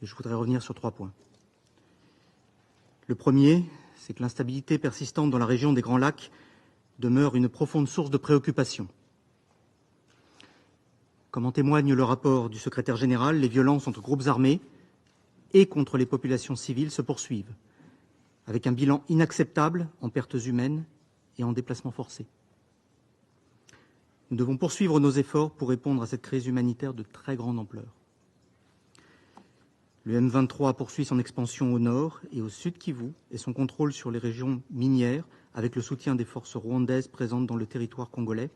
Et je voudrais revenir sur 3 points. Le premier, c'est que l'instabilité persistante dans la région des Grands Lacs demeure une profonde source de préoccupation. Comme en témoigne le rapport du secrétaire général, les violences entre groupes armés et contre les populations civiles se poursuivent, avec un bilan inacceptable en pertes humaines et en déplacements forcés. Nous devons poursuivre nos efforts pour répondre à cette crise humanitaire de très grande ampleur. Le M23 poursuit son expansion au nord et au sud Kivu et son contrôle sur les régions minières avec le soutien des forces rwandaises présentes dans le territoire congolais.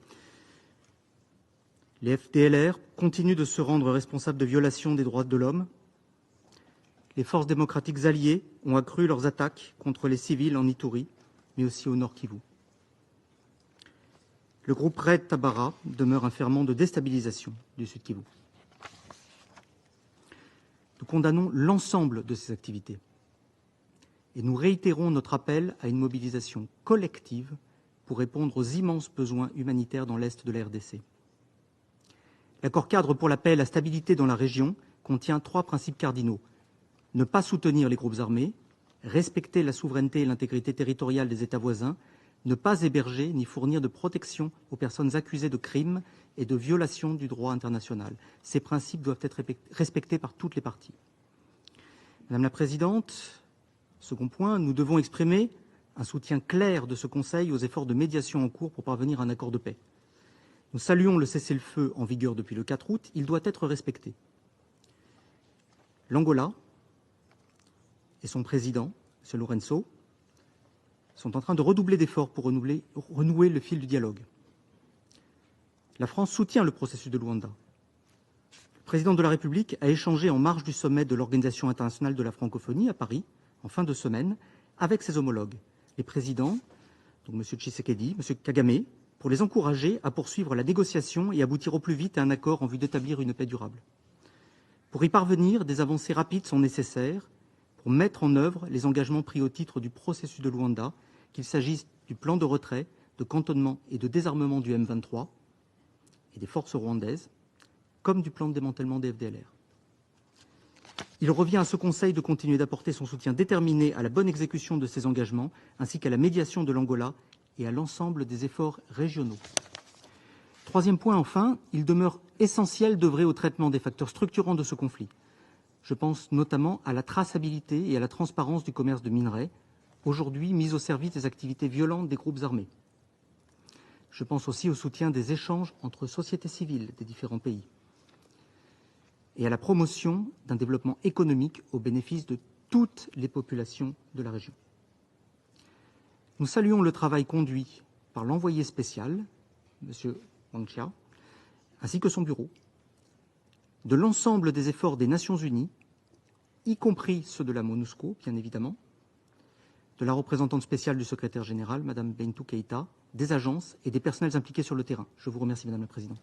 Les FDLR continuent de se rendre responsables de violations des droits de l'homme. Les forces démocratiques alliées ont accru leurs attaques contre les civils en Ituri, mais aussi au nord Kivu. Le groupe Red Tabara demeure un ferment de déstabilisation du sud Kivu. Nous condamnons l'ensemble de ces activités et nous réitérons notre appel à une mobilisation collective pour répondre aux immenses besoins humanitaires dans l'est de la RDC. L'accord cadre pour la paix et la stabilité dans la région contient 3 principes cardinaux. Ne pas soutenir les groupes armés, respecter la souveraineté et l'intégrité territoriale des États voisins, ne pas héberger ni fournir de protection aux personnes accusées de crimes et de violations du droit international. Ces principes doivent être respectés par toutes les parties. Madame la Présidente, second point, nous devons exprimer un soutien clair de ce Conseil aux efforts de médiation en cours pour parvenir à un accord de paix. Nous saluons le cessez-le-feu en vigueur depuis le 4 août. Il doit être respecté. L'Angola et son président, M. Lourenço, sont en train de redoubler d'efforts pour renouer le fil du dialogue. La France soutient le processus de Luanda. Le président de la République a échangé en marge du sommet de l'Organisation internationale de la francophonie à Paris, en fin de semaine, avec ses homologues, les présidents, donc M. Tshisekedi, M. Kagame, pour les encourager à poursuivre la négociation et aboutir au plus vite à un accord en vue d'établir une paix durable. Pour y parvenir, des avancées rapides sont nécessaires pour mettre en œuvre les engagements pris au titre du processus de Luanda, qu'il s'agisse du plan de retrait, de cantonnement et de désarmement du M23 et des forces rwandaises, comme du plan de démantèlement des FDLR. Il revient à ce Conseil de continuer d'apporter son soutien déterminé à la bonne exécution de ces engagements, ainsi qu'à la médiation de l'Angola et à l'ensemble des efforts régionaux. Troisième point, enfin, il demeure essentiel d'œuvrer au traitement des facteurs structurants de ce conflit. Je pense notamment à la traçabilité et à la transparence du commerce de minerais, aujourd'hui mis au service des activités violentes des groupes armés. Je pense aussi au soutien des échanges entre sociétés civiles des différents pays et à la promotion d'un développement économique au bénéfice de toutes les populations de la région. Nous saluons le travail conduit par l'envoyé spécial, M. Wang Chia, ainsi que son bureau, de l'ensemble des efforts des Nations Unies, y compris ceux de la MONUSCO, bien évidemment, de la représentante spéciale du secrétaire général, Mme Bintou Keïta, des agences et des personnels impliqués sur le terrain. Je vous remercie, Madame la Présidente.